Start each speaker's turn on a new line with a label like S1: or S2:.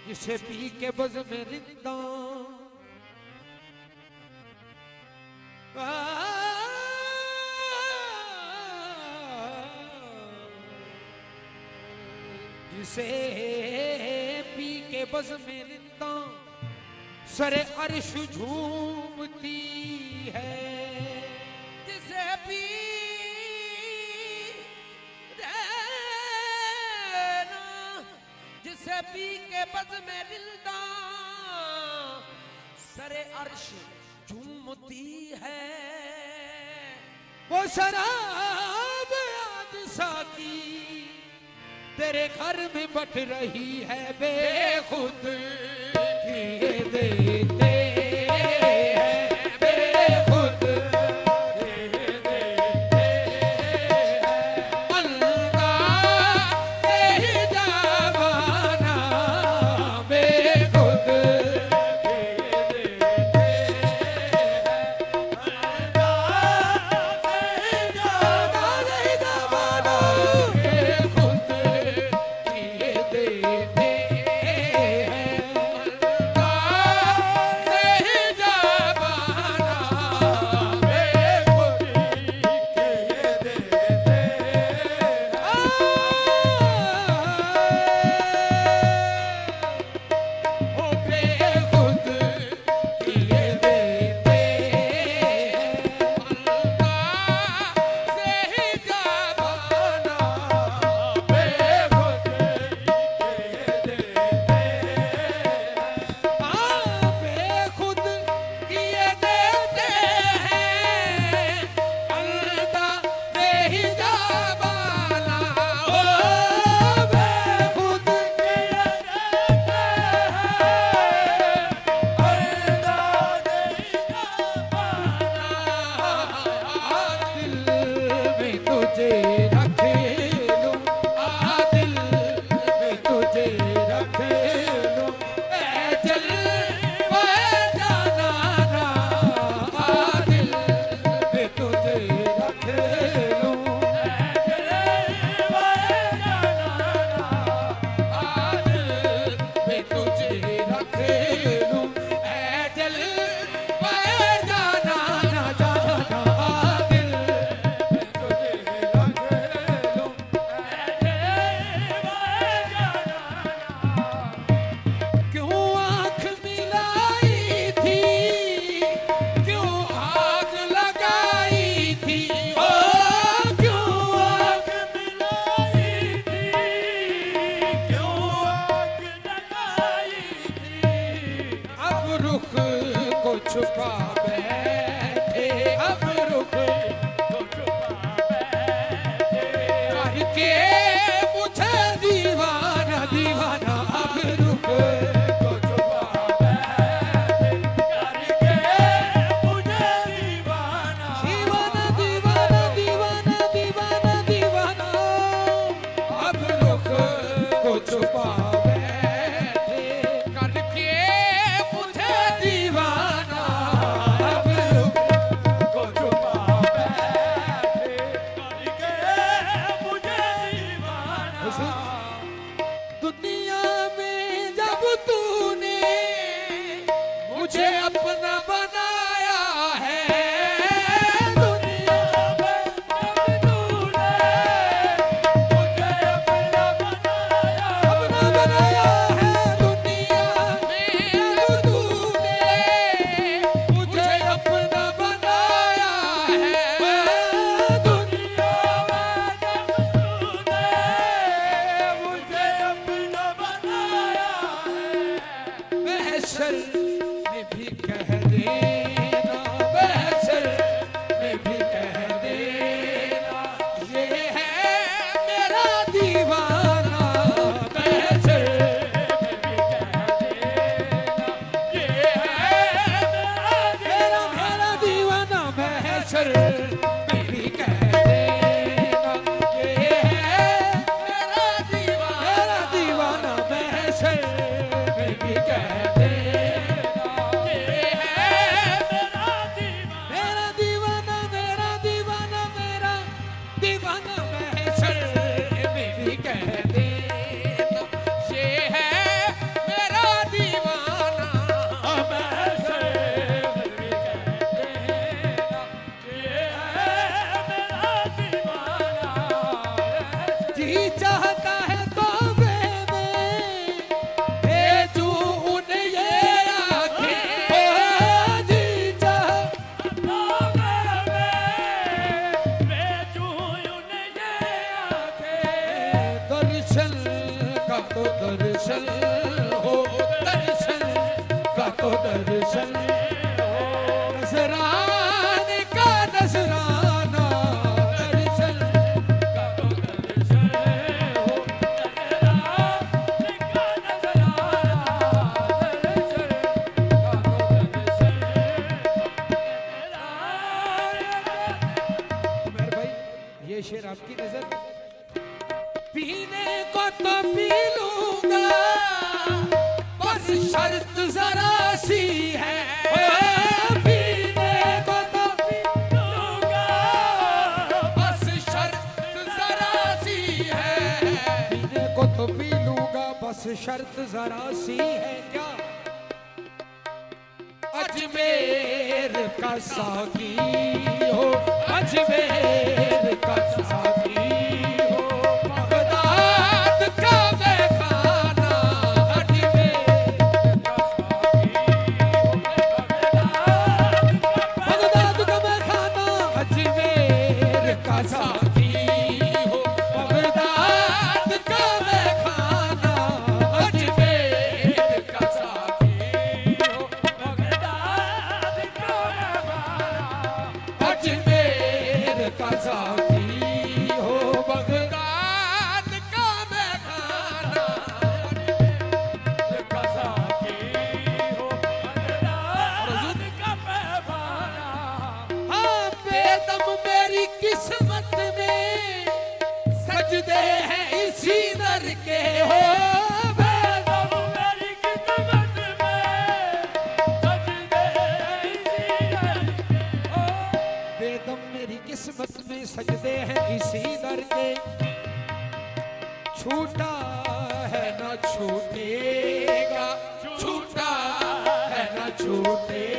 S1: जिसे पी के बज में रिंदा जिसे पी के बज में रिंदा सरे अर्श झूमती है,
S2: जिसे पी जिसे पी के बज में रिंदा सरे अर्श झूमती है।
S1: वो शराब आज साकी तेरे घर में बट रही है बेखुद किए देते हैं, बेखुद किए देते हैं। अल्लाह से ही जमाना बेखुद किए देते हैं। अल्लाह से ही जमाना बेखुद किए देते हैं। जी चाहता है तो मैं भेजूं उन्हें ये आंखें। ओ जी चाहता
S3: भेजूं उन्हें ये आंखें।
S1: दर्शन का तो दर्शन हो, दर्शन का तो दर्शन, नजराने का नजराना, दर्शन का तो दर्शन हो,
S3: नजराने का नजराना, दर्शन का तो दर्शन,
S1: उमर भाई ये शेर आपकी नजर। पीने को तो पी लूंगा बस शर्त जरा सी है। पीने को तो पी लूंगा बस शर्त जरा सी है। पीने को तो पी लूंगा बस शर्त जरा सी है। क्या अजमेर का साकी हो, अजमेर का साकी हो, बगदाद का मैखाना, अजमेर का साकी हो, बगदाद का मैखाना, अजमेर का साकी हो, बगदाद का मैखाना, अजमेर का साकी हो,
S3: बगदाद का मैखाना,
S1: अजमेर का साकी हो, बगदाद का मैखाना,
S3: अजमेर का साकी हो, बगदाद का मैखाना।
S1: हाँ बेदम मेरी किस्मत में सजदे हैं इसी दर के हो।
S3: बेदम मेरी किस्मत में सजदे इसी दर के हो।
S1: बेदम मेरी किस्मत में सजदे हैं इसी दर के, छूटा है ना छूटेगा, छूटा है ना छूटेगा।